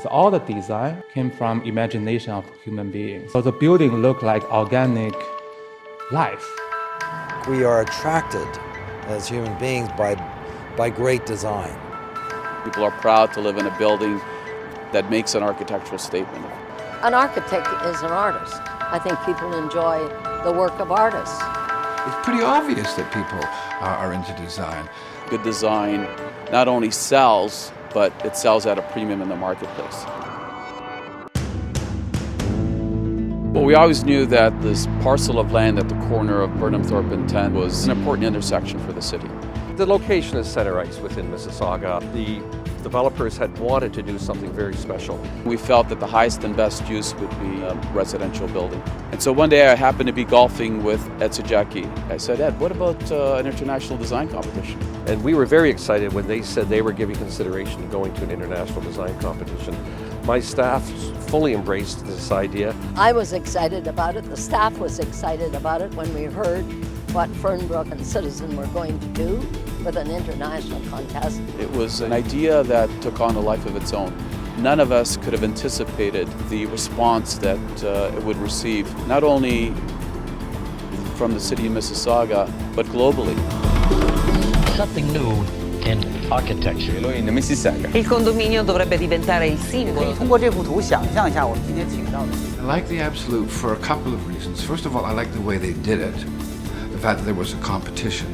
So all the design came from imagination of human beings. So the building looked like organic life. We are attracted as human beings by great design. People are proud to live in a building that makes an architectural statement. An architect is an artist. I think people enjoy the work of artists. It's pretty obvious that people are into design. Good design not only sells, but it sells at a premium in the marketplace. Well, we always knew that this parcel of land at the corner of Burnhamthorpe and 10 was an important intersection for the city. The location is center ice within Mississauga. The developers had wanted to do something very special. We felt that the highest and best use would be a residential building. And so one day I happened to be golfing with Ed Sajaki. I said, Ed, what about an international design competition? And we were very excited when they said they were giving consideration to going to an international design competition. My staff fully embraced this idea. I was excited about it. The staff was excited about it when we heard what Fernbrook and Citizen were going to do with an international contest. It was an idea that took on a life of its own. None of us could have anticipated the response that it would receive, not only from the city of Mississauga, but globally. Something new in architecture. In Mississauga. Il condominio dovrebbe diventare il simbolo. 通过这幅图想象一下，我们今天请到的。I like the Absolute for a couple of reasons. First of all, I like the way they did it. The fact that there was a competition.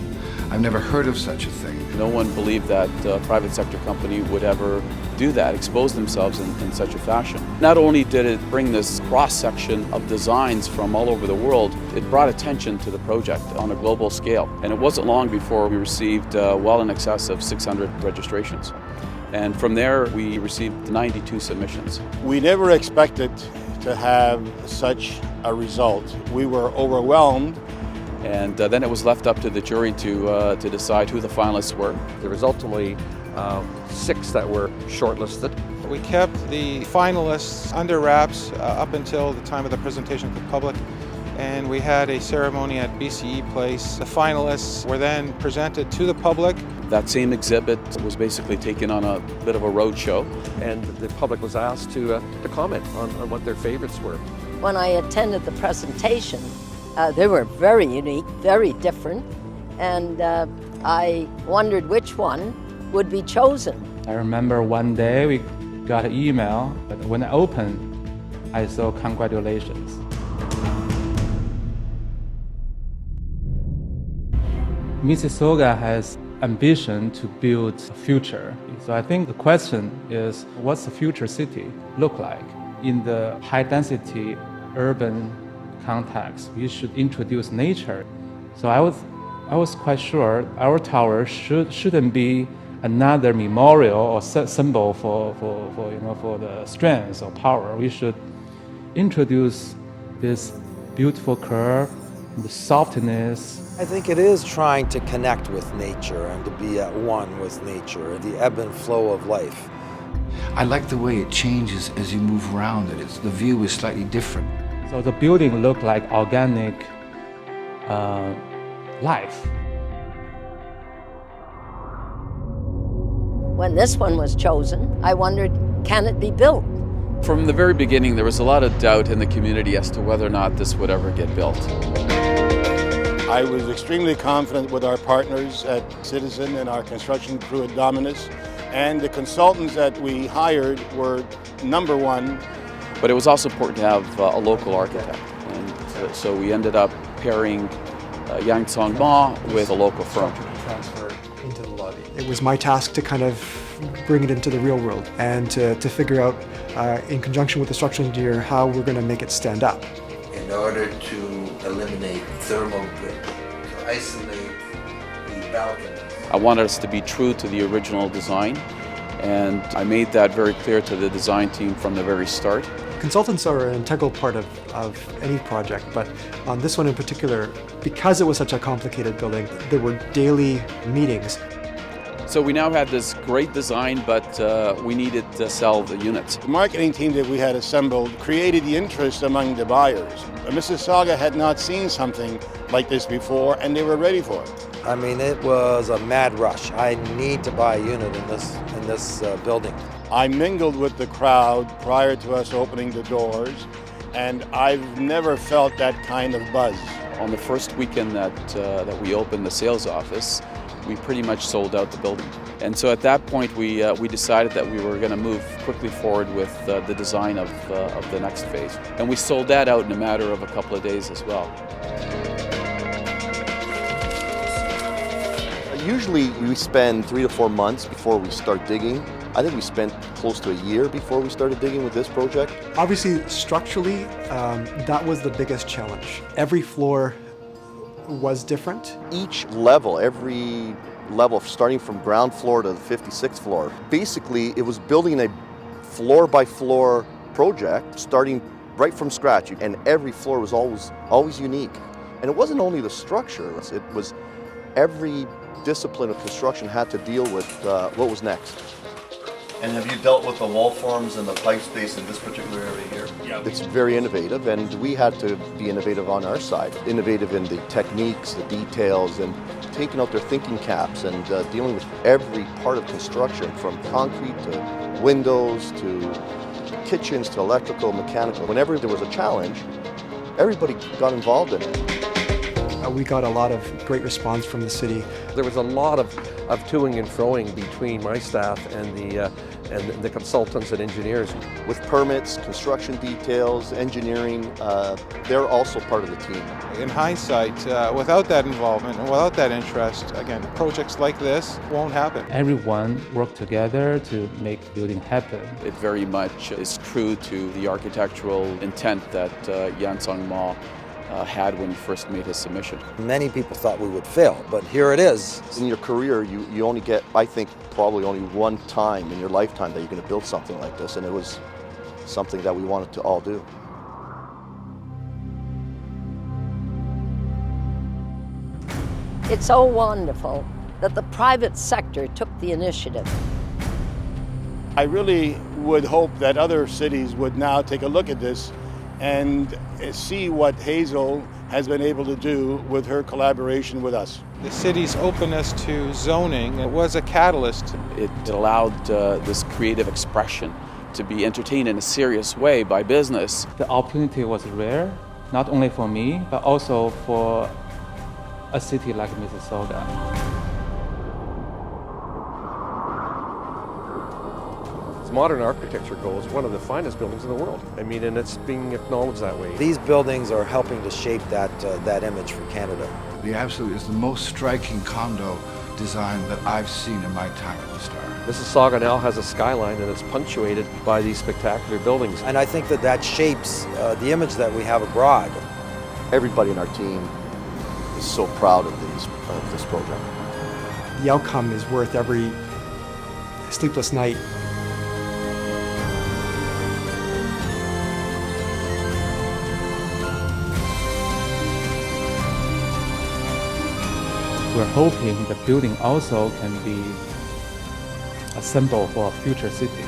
I've never heard of such a thing. No one believed that a private sector company would ever do that, expose themselves in such a fashion. Not only did it bring this cross-section of designs from all over the world, it brought attention to the project on a global scale. And it wasn't long before we received well in excess of 600 registrations. And from there, we received 92 submissions. We never expected to have such a result. We were overwhelmed. And then it was left up to the jury to decide who the finalists were. There was ultimately 6 that were shortlisted. We kept the finalists under wraps up until the time of the presentation to the public, and we had a ceremony at BCE Place. The finalists were then presented to the public. That same exhibit was basically taken on a bit of a road show. And the public was asked to comment on what their favorites were. When I attended the presentation, they were very unique, very different, and I wondered which one would be chosen. I remember one day we got an email, but when I opened, I saw congratulations. Mississauga has ambition to build a future. So I think the question is, what's the future city look like? In the high-density urban context, we should introduce nature. So I was quite sure our tower shouldn't be another memorial or symbol for the strength or power. We should introduce this beautiful curve, the softness. I think it is trying to connect with nature and to be at one with nature, the ebb and flow of life. I like the way it changes as you move around it. The view is slightly different. So the building looked like organic life. When this one was chosen, I wondered, can it be built? From the very beginning, there was a lot of doubt in the community as to whether or not this would ever get built. I was extremely confident with our partners at Citizen and our construction crew at Dominus, and the consultants that we hired were number one. But it was also important to have a local architect, and so we ended up pairing Yang Tsong Ma with a local firm. Transfer into the lobby. It was my task to kind of bring it into the real world and to figure out, in conjunction with the structural engineer, how we're going to make it stand up. In order to eliminate thermal grip, to isolate the balcony. I wanted us to be true to the original design, and I made that very clear to the design team from the very start. Consultants are an integral part of any project, but on this one in particular, because it was such a complicated building, there were daily meetings. So we now had this great design, but we needed to sell the units. The marketing team that we had assembled created the interest among the buyers. Mississauga had not seen something like this before, and they were ready for it. I mean, it was a mad rush. I need to buy a unit in this building. I mingled with the crowd prior to us opening the doors, and I've never felt that kind of buzz. On the first weekend that we opened the sales office, we pretty much sold out the building. And so at that point, we decided that we were going to move quickly forward with the design of the next phase. And we sold that out in a matter of a couple of days as well. Usually we spend 3 to 4 months before we start digging. I think we spent close to a year before we started digging with this project. Obviously, structurally, that was the biggest challenge. Every floor was different. Each level, every level, starting from ground floor to the 56th floor, basically it was building a floor-by-floor project, starting right from scratch, and every floor was always unique. And it wasn't only the structure, it was every discipline of construction had to deal with what was next. And have you dealt with the wall forms and the pipe space in this particular area here? Yeah. It's very innovative, and we had to be innovative on our side. Innovative in the techniques, the details, and taking out their thinking caps and dealing with every part of construction, from concrete to windows to kitchens to electrical, mechanical. Whenever there was a challenge, everybody got involved in it. We got a lot of great response from the city. There was a lot of toing and froing between my staff and the consultants and engineers. With permits, construction details, engineering, they're also part of the team. In hindsight, without that involvement and without that interest, again, projects like this won't happen. Everyone worked together to make the building happen. It very much is true to the architectural intent that Yan Song Ma had when he first made his submission. Many people thought we would fail, but here it is. In your career, you only get, I think, probably only one time in your lifetime that you're going to build something like this, and it was something that we wanted to all do. It's so wonderful that the private sector took the initiative. I really would hope that other cities would now take a look at this and see what Hazel has been able to do with her collaboration with us. The city's openness to zoning was a catalyst. It allowed this creative expression to be entertained in a serious way by business. The opportunity was rare, not only for me, but also for a city like Mississauga. Modern architecture goes, one of the finest buildings in the world. I mean, and it's being acknowledged that way. These buildings are helping to shape that image for Canada. The Absolute is the most striking condo design that I've seen in my time at the Star. Mississauga now has a skyline, and it's punctuated by these spectacular buildings. And I think that shapes the image that we have abroad. Everybody in our team is so proud of this program. The outcome is worth every sleepless night. We're hoping the building also can be a symbol for a future city.